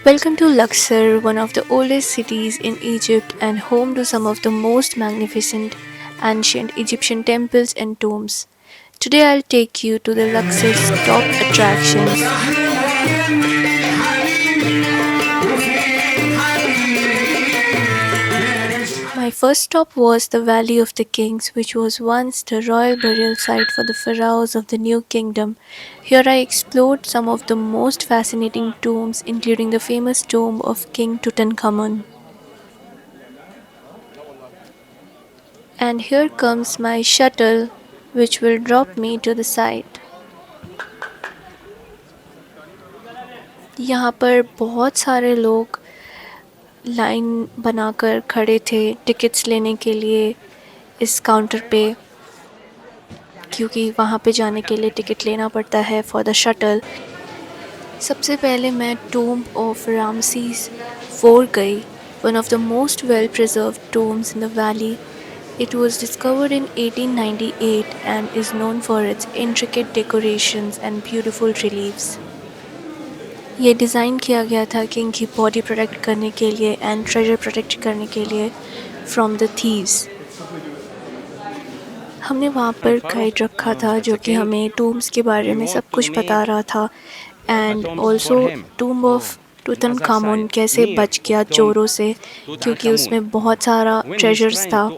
Welcome to Luxor, one of the oldest cities in Egypt and home to some of the most magnificent ancient Egyptian temples and tombs. Today I'll take you to the Luxor's top attractions. My first stop was the Valley of the Kings, which was once the royal burial site for the pharaohs of the New Kingdom. Here I explored some of the most fascinating tombs, including the famous tomb of King Tutankhamun. And here comes my shuttle, which will drop me to the site. यहाँ पर बहुत सारे लोग line बनाकर खड़े थे tickets लेने के लिए इस काउंटर पे, क्योंकि वहाँ पे जाने के लिए टिकट लेना पड़ता है फॉर द शटल। सबसे पहले मैं टूम्ब ऑफ रामसीस 4 गई, one of the most well preserved tombs in the valley. It was discovered in 1898 and is known for its intricate decorations and beautiful reliefs. ये डिज़ाइन किया गया था किंग की body protect करने के लिए एंड ट्रेजर प्रोटेक्ट करने के लिए फ्रॉम द थीव्स. हमने वहाँ पर गाइड रखा था जो कि हमें टूम्स के बारे में सब कुछ बता रहा था एंड ऑल्सो टूम्ब ऑफ टूतनखामुन कैसे बच गया चोरों से, क्योंकि उसमें बहुत सारा ट्रेजर्स था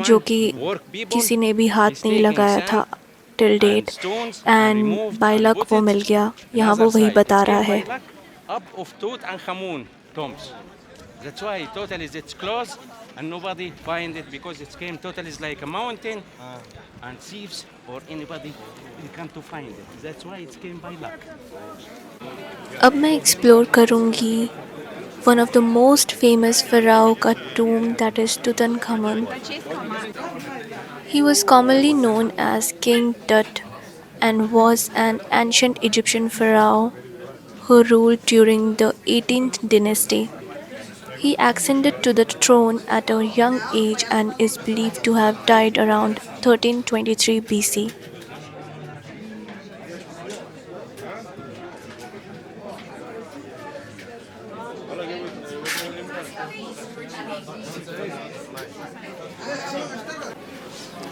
जो कि किसी ने भी हाथ नहीं लगाया था till date and by luck वो मिल गया. यहाँ वो वही बता रहा है. That's why totally it's closed and nobody find it because it came totally like a mountain and thieves or anybody they come to find it. That's why it came by luck. अब मैं explore करूँगी one of the most famous pharaoh का tomb, that is Tutankhamun. He was commonly known as King Tut and was an ancient Egyptian pharaoh who ruled during the 18th dynasty. He ascended to the throne at a young age and is believed to have died around 1323 BC.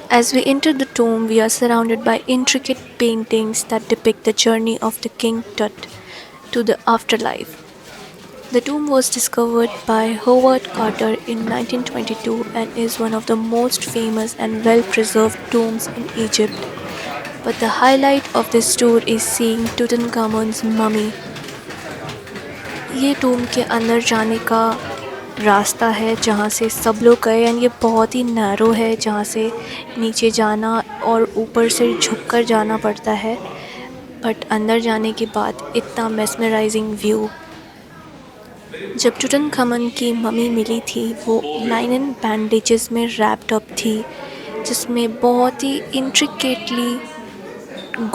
As we enter the tomb, we are surrounded by intricate paintings that depict the journey of the King Tut to the afterlife. The tomb was discovered by Howard Carter in 1922 and is one of the most famous and well-preserved tombs in Egypt. But the highlight of this tour is seeing Tutankhamun's mummy. ये tomb के अंदर जाने का रास्ता है जहाँ से सब लोग गए एंड ये बहुत ही नैरो है जहाँ से नीचे जाना और ऊपर से झुककर जाना पड़ता है, बट अंदर जाने के बाद इतना मेस्मराइजिंग व्यू. जब टूटनखामन की मम्मी मिली थी वो लाइनन बैंडेजेस में रैप्ड अप थी, जिसमें बहुत ही इंट्रिकेटली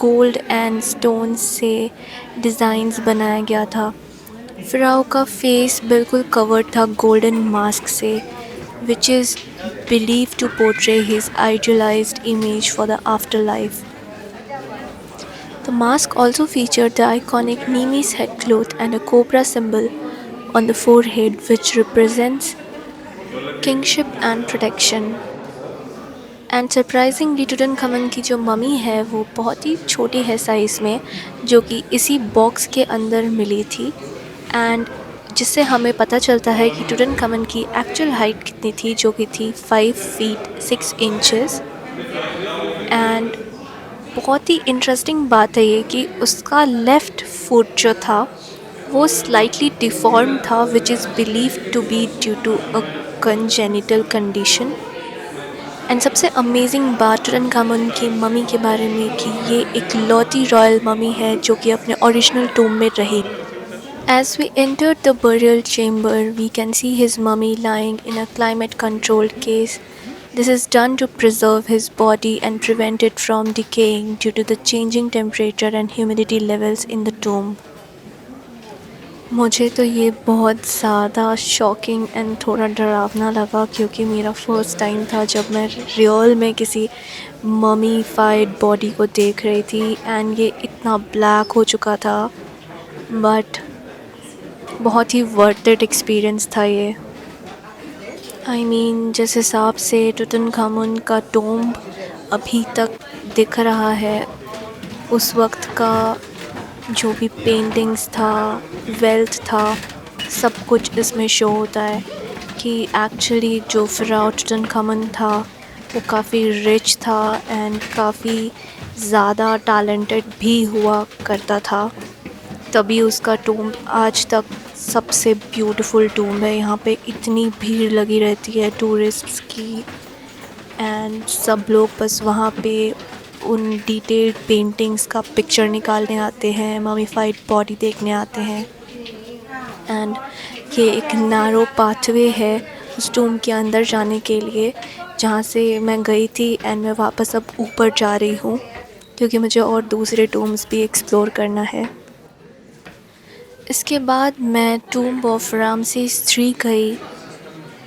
गोल्ड एंड स्टोन्स से डिज़ाइंस बनाया गया था. फ़िरौन का फेस बिल्कुल कवर्ड था गोल्डन मास्क से, which is believe to portray his idealized image for the after life. The mask also featured the iconic Neme's head cloth and a cobra symbol on the forehead, which represents kingship and protection. And surprisingly, टूटनखामन की जो mummy है वो बहुत ही छोटी है size में, जो कि इसी बॉक्स के अंदर मिली थी एंड जिससे हमें पता चलता है कि टूटनखामन की एक्चुअल हाइट कितनी थी, जो कि थी 5 feet 6 inches. एंड बहुत ही इंटरेस्टिंग बात है ये कि उसका लेफ़्ट फुट जो था वो स्लाइटली डिफॉर्म था, which is believed to be due to a congenital condition. And सबसे अमेजिंग बात टूटनखामन की मम्मी के बारे में कि ये इकलौती रॉयल मम्मी है जो कि अपने ओरिजिनल टूम में रही. As we entered the burial chamber, we can see his mummy lying in a climate-controlled case. This is done to preserve his body and prevent it from decaying due to the changing temperature and humidity levels in the tomb. मुझे तो ये बहुत ज़्यादा shocking and थोड़ा डरावना लगा, क्योंकि मेरा फर्स्ट टाइम था जब मैं रियल में किसी ममीफाइड बॉडी को देख रही थी, एंड ये इतना ब्लैक हो चुका था। बट बहुत ही वर्थ इट एक्सपीरियंस था ये। जिस हिसाब से टूटनखामुन का टोम्ब अभी तक दिख रहा है, उस वक्त का जो भी पेंटिंग्स था, वेल्थ था, सब कुछ इसमें शो होता है कि एक्चुअली जो फ़िरौन टूटनखामुन था वो काफ़ी रिच था एंड काफ़ी ज़्यादा टैलेंटेड भी हुआ करता था। तभी उसका टूम्ब आज तक सबसे ब्यूटीफुल टूम्ब है। यहाँ पे इतनी भीड़ लगी रहती है टूरिस्ट्स की, एंड सब लोग बस वहाँ पे उन डिटेल्ड पेंटिंग्स का पिक्चर निकालने आते हैं, ममीफाइड बॉडी देखने आते हैं। एंड ये एक नैरो पाथवे है उस टूम्ब के अंदर जाने के लिए, जहाँ से मैं गई थी, एंड मैं वापस अब ऊपर जा रही हूँ क्योंकि मुझे और दूसरे टूम्ब्स भी एक्सप्लोर करना है। इसके बाद मैं टूम्ब ऑफ रामसेस III गई।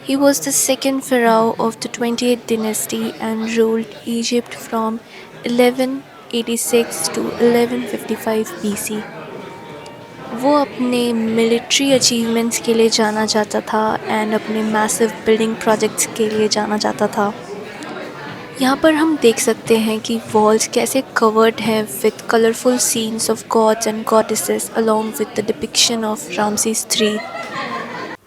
He was the second pharaoh of the 28th dynasty and ruled Egypt from 1186 to 1155 BC. वो अपने मिलिट्री अचीवमेंट्स के लिए जाना जाता था एंड अपने मैसिव बिल्डिंग प्रोजेक्ट्स के लिए जाना जाता था। यहाँ पर हम देख सकते हैं कि वॉल्स कैसे कवर्ड हैं with colourful scenes of gods and goddesses along with the depiction of Ramses III.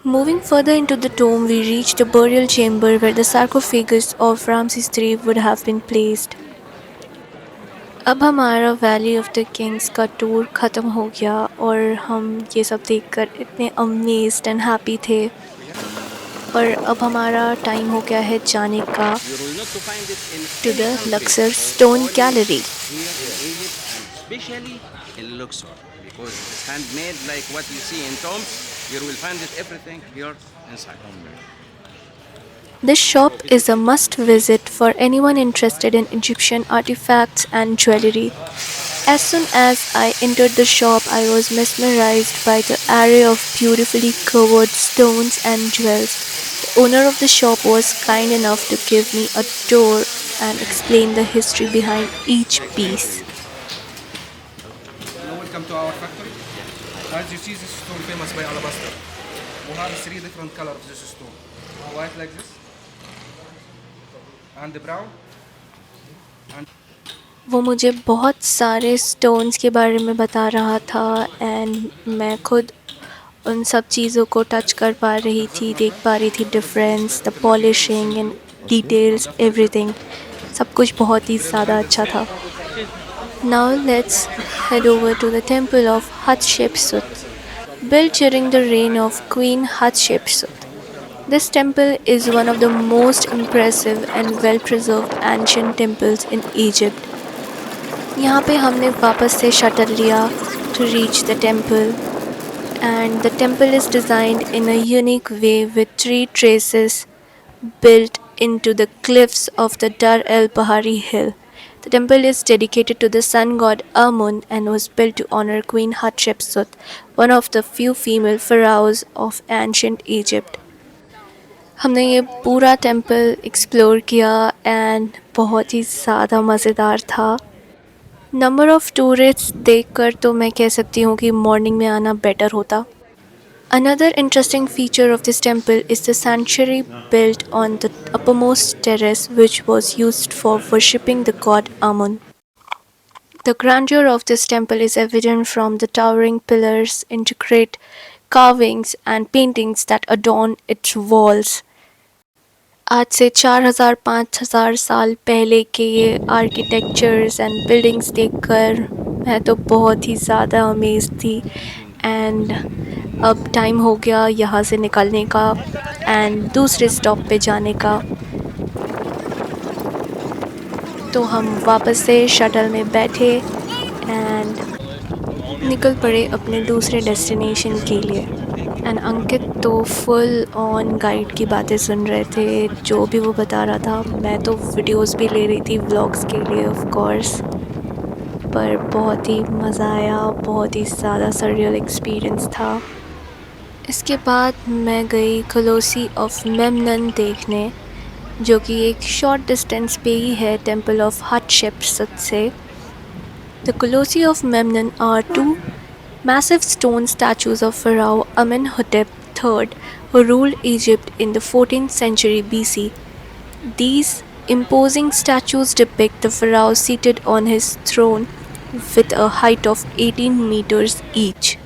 Moving further into the tomb, we reached a burial chamber where the sarcophagus of Ramses III would have been placed. अब हमारा valley of the Kings का tour ख़त्म हो गया और हम ये सब देखकर इतने अमेज्ड एंड हैप्पी थे। और अब हमारा टाइम हो गया है जाने का You will not to find it in to any the country, Luxor stone only gallery. here in Egypt and especially in Luxor, because it's handmade like what you see in tombs. You will find it everything here inside. This shop is a must visit for anyone interested in Egyptian artifacts and jewelry. As soon as I entered the shop, I was mesmerized by the array of beautifully covered stones and jewels. The owner of the shop was kind enough to give me a tour and explain the history behind each piece. Welcome to our factory. As you see, this stone famous by alabaster. We have three different colors of this stone. White like this, and brown. वो मुझे बहुत सारे stones के बारे में बता रहा था एंड मैं खुद उन सब चीज़ों को टच कर पा रही थी, देख पा रही थी difference, the polishing and details, everything. सब कुछ बहुत ही ज़्यादा अच्छा था। Now let's head over to the temple of Hatshepsut, built during the reign of Queen Hatshepsut. This temple is one of the most impressive and well-preserved ancient temples in Egypt. यहाँ पे हमने वापस से शटल लिया to reach the temple, and the temple is designed in a unique way with three traces built into the cliffs of the Dar el Bahari hill. The temple is dedicated to the sun god Amun and was built to honor Queen Hatshepsut, one of the few female pharaohs of ancient Egypt. हमने ये पूरा temple explore किया and बहुत ही ज़्यादा मज़ेदार था। Number of tourists देखकर तो मैं कह सकती हूँ कि मॉर्निंग में आना बेटर होता। Another interesting feature of this temple is the sanctuary built on the uppermost terrace, which was used for worshipping the god Amun. The grandeur of this temple is evident from the towering pillars, intricate carvings, and paintings that adorn its walls. आज से 4000-5000 साल पहले के ये architectures and buildings देखकर मैं तो बहुत ही ज़्यादा अमेज़ थी। एंड अब टाइम हो गया यहाँ से निकलने का एंड दूसरे स्टॉप पे जाने का। तो हम वापस से शटल में बैठे एंड निकल पड़े अपने दूसरे डेस्टिनेशन के लिए। एंड अंकित तो फुल ऑन गाइड की बातें सुन रहे थे, जो भी वो बता रहा था। मैं तो वीडियोस भी ले रही थी व्लॉग्स के लिए ऑफ कोर्स। पर बहुत ही मज़ा आया, बहुत ही ज़्यादा सररियल एक्सपीरियंस था। इसके बाद मैं गई कलोसी ऑफ मेमनन देखने, जो कि एक शॉर्ट डिस्टेंस पे ही है टेम्पल ऑफ हटशेप्सुट से। The Colossi of Memnon are two massive stone statues of Pharaoh Amenhotep III, who ruled Egypt in the 14th century BC. These imposing statues depict the pharaoh seated on his throne with a height of 18 meters each.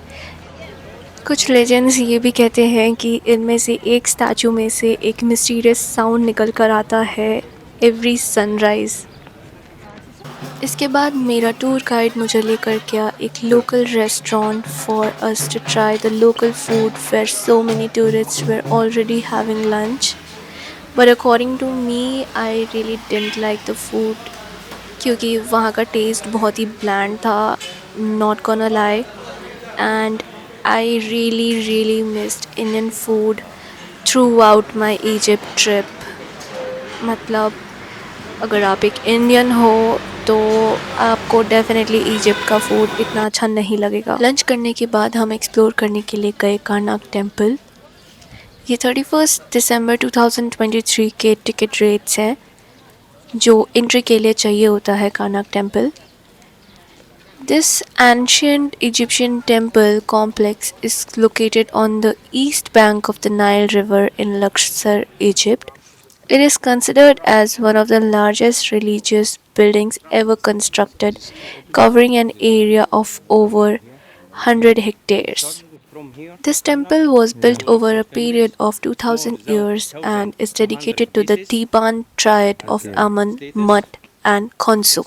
कुछ legends ये भी कहते हैं कि इनमें से एक statue में से एक मिस्टीरियस साउंड निकल कर आता है एवरी सनराइज। इसके बाद मेरा टूर गाइड मुझे लेकर गया एक local restaurant for us to try the local food where so many tourist were already having lunch, but according to me I really didn't like the food, क्योंकि वहाँ का टेस्ट बहुत ही ब्लैंड था, not gonna lie, and I really missed Indian food throughout my Egypt trip. मतलब अगर आप एक इंडियन हो तो आपको डेफिनेटली इजिप्ट का फूड इतना अच्छा नहीं लगेगा। लंच करने के बाद हम एक्सप्लोर करने के लिए गए कारनाक टेम्पल। ये 31 दिसंबर 2023 के टिकट रेट्स हैं जो एंट्री के लिए चाहिए होता है कारनाक temple. This ancient Egyptian temple complex is located on the east bank of the Nile River in Luxor, Egypt. It is considered as one of the largest religious buildings ever constructed, covering an area of over 100 hectares. This temple was built over a period of 2000 years and is dedicated to the Theban triad of Amun, Mut, and Khonsu.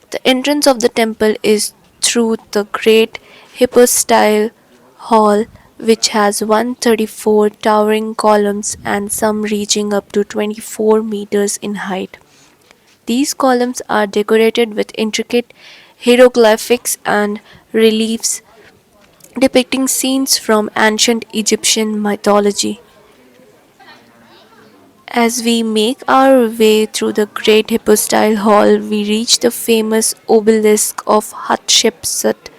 The entrance of the temple is through the great hypostyle hall, which has 134 towering columns and some reaching up to 24 meters in height. These columns are decorated with intricate hieroglyphics and reliefs depicting scenes from ancient Egyptian mythology. As we make our way through the great hypostyle hall, we reach the famous obelisk of Hatshepsut.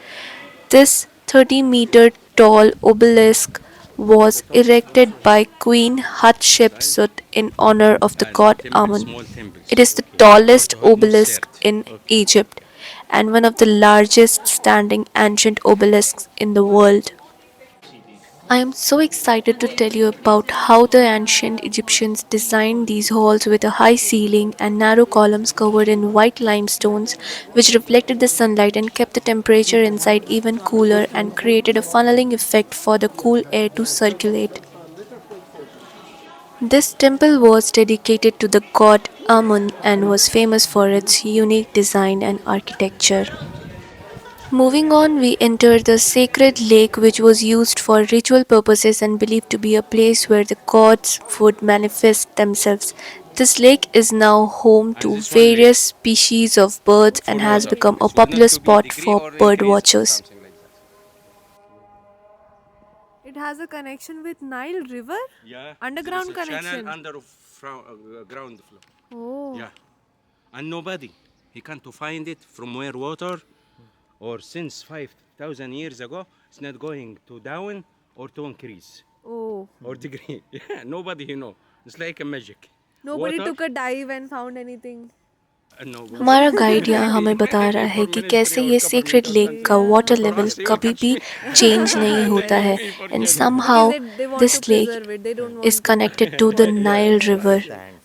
This 30-meter tall obelisk was erected by Queen Hatshepsut in honor of the god Amun. It is the tallest obelisk in Egypt and one of the largest standing ancient obelisks in the world. I am so excited to tell you about how the ancient Egyptians designed these halls with a high ceiling and narrow columns covered in white limestones, which reflected the sunlight and kept the temperature inside even cooler and created a funneling effect for the cool air to circulate. This temple was dedicated to the god Amun and was famous for its unique design and architecture. Moving on, we entered the sacred lake, which was used for ritual purposes and believed to be a place where the gods would manifest themselves. This lake is now home And to this one lake various species of birds and for has water. become a It's not popular to be spot degree for or bird increase, watchers. something like that. It has a connection with Nile River? Yeah. Underground there is a connection. channel under ground floor. Oh. Yeah. And nobody he can to find it from where water or since 5,000 years ago it's not going to down or to increase Oh. or degree. Yeah, nobody you know. It's like a magic. Nobody Water, took a dive and found anything. no water. हमारा guide यहाँ हमें बता रहा है For कि ministry कैसे or ये sacred governmental lake center का water for level us, you कभी can भी see. चेंज नहीं होता है For and genuine. somehow Because they want to this lake preserve it. They don't want is to. connected to the Nile River,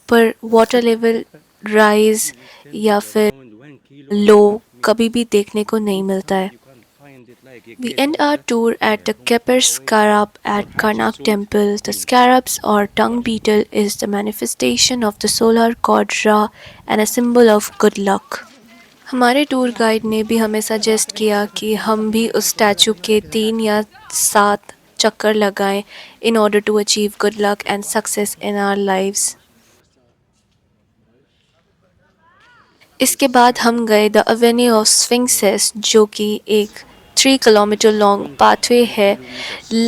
पर water level rise या फिर Around 1 kilo, लो कभी भी देखने को नहीं मिलता है। you can find it like a We gate end of our that. tour at the Keper Scarab at Karnak temple. The scarabs or tongue beetle is the manifestation of the solar god Ra and a symbol of good luck. हमारे tour guide ने भी हमें suggest किया कि हम भी उस statue के 3 या 7 चक्कर लगाएं in order to achieve good luck and success in our lives. इसके बाद हम गए द एवेन्यू ऑफ स्फिंक्सेस, जो कि एक 3 किलोमीटर लॉन्ग पाथवे है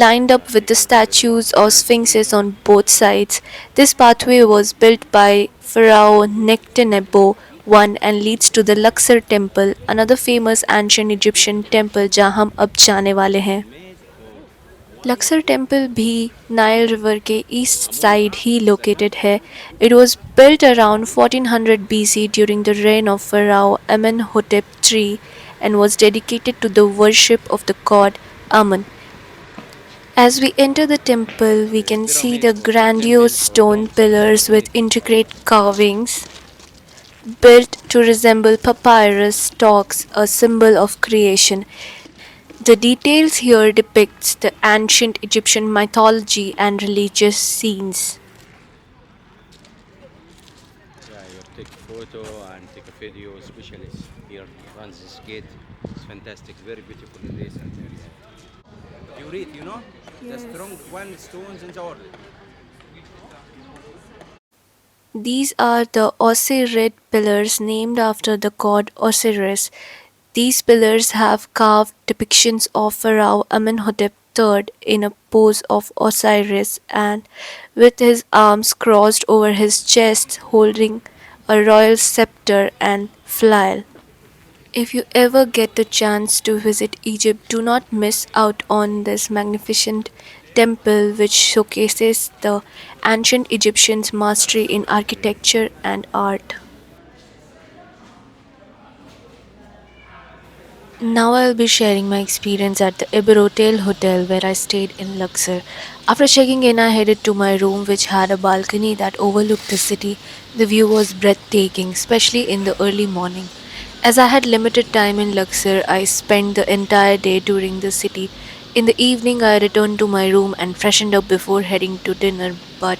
lined up with the statues of sphinxes on both sides. This pathway was built by Pharaoh Nectanebo I and leads to the Luxor temple, another famous ancient Egyptian temple जहाँ हम अब जाने वाले हैं। Laksar temple भी Nile river के east side ही located है. It was built around 1400 BC during the reign of Pharaoh Amenhotep III and was dedicated to the worship of the god Amun. As we enter the temple, we can see the Pyramids, grandiose temples or stone tombs. pillars with intricate carvings built to resemble papyrus stalks, a symbol of creation. The details here depicts the ancient Egyptian mythology and religious scenes. Yeah, you take a photo and take a video, especially here runs this gate. It's fantastic, very beautiful in this area. You read, you know, the Yes. strong one stones in the world. These are the Osirid pillars named after the god Osiris. These pillars have carved depictions of Pharaoh Amenhotep III in a pose of Osiris and with his arms crossed over his chest holding a royal scepter and flail. If you ever get the chance to visit Egypt, do not miss out on this magnificent temple which showcases the ancient Egyptians' mastery in architecture and art. Now I'll be sharing my experience at the Iberotel Hotel where I stayed in Luxor. After checking in, I headed to my room which had a balcony that overlooked the city. The view was breathtaking, especially in the early morning. As I had limited time in Luxor, I spent the entire day touring the city. In the evening, I returned to my room and freshened up before heading to dinner. But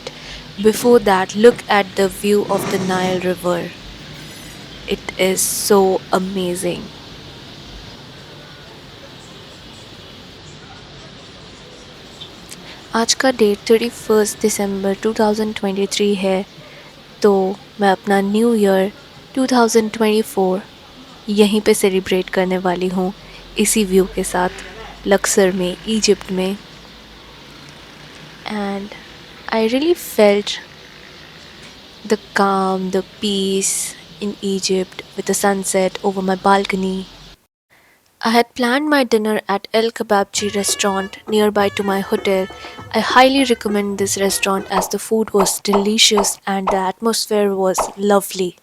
before that, look at the view of the Nile River. It is so amazing. आज का date 31 दिसंबर 2023 है तो मैं अपना new year 2024 यहीं पे celebrate करने वाली हूँ इसी व्यू के साथ लक्सर में इजिप्ट में and I really felt the calm, the peace in Egypt with the sunset over my balcony. I had planned my dinner at El Kebabchi restaurant nearby to my hotel. I highly recommend this restaurant as the food was delicious and the atmosphere was lovely.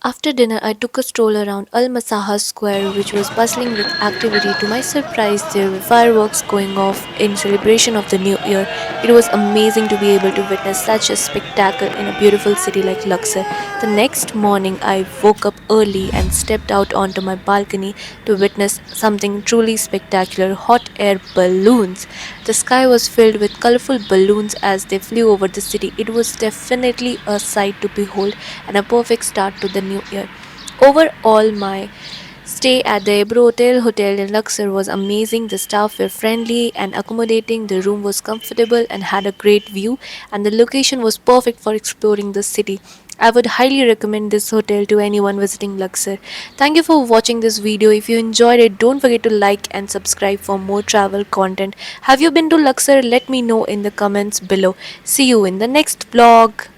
After dinner, I took a stroll around Al Masaha Square, which was bustling with activity. To my surprise, there were fireworks going off in celebration of the new year. It was amazing to be able to witness such a spectacle in a beautiful city like Luxor. The next morning, I woke up early and stepped out onto my balcony to witness something truly spectacular: hot air balloons. The sky was filled with colorful balloons as they flew over the city. It was definitely a sight to behold and a perfect start to the new year. Overall, my stay at the Hotel in Luxor was amazing. The staff were friendly and accommodating, the room was comfortable and had a great view, and the location was perfect for exploring the city. I would highly recommend this hotel to anyone visiting Luxor. Thank you for watching this video. If you enjoyed it, don't forget to like and subscribe for more travel content. Have you been to Luxor? Let me know in the comments below. See you in the next vlog.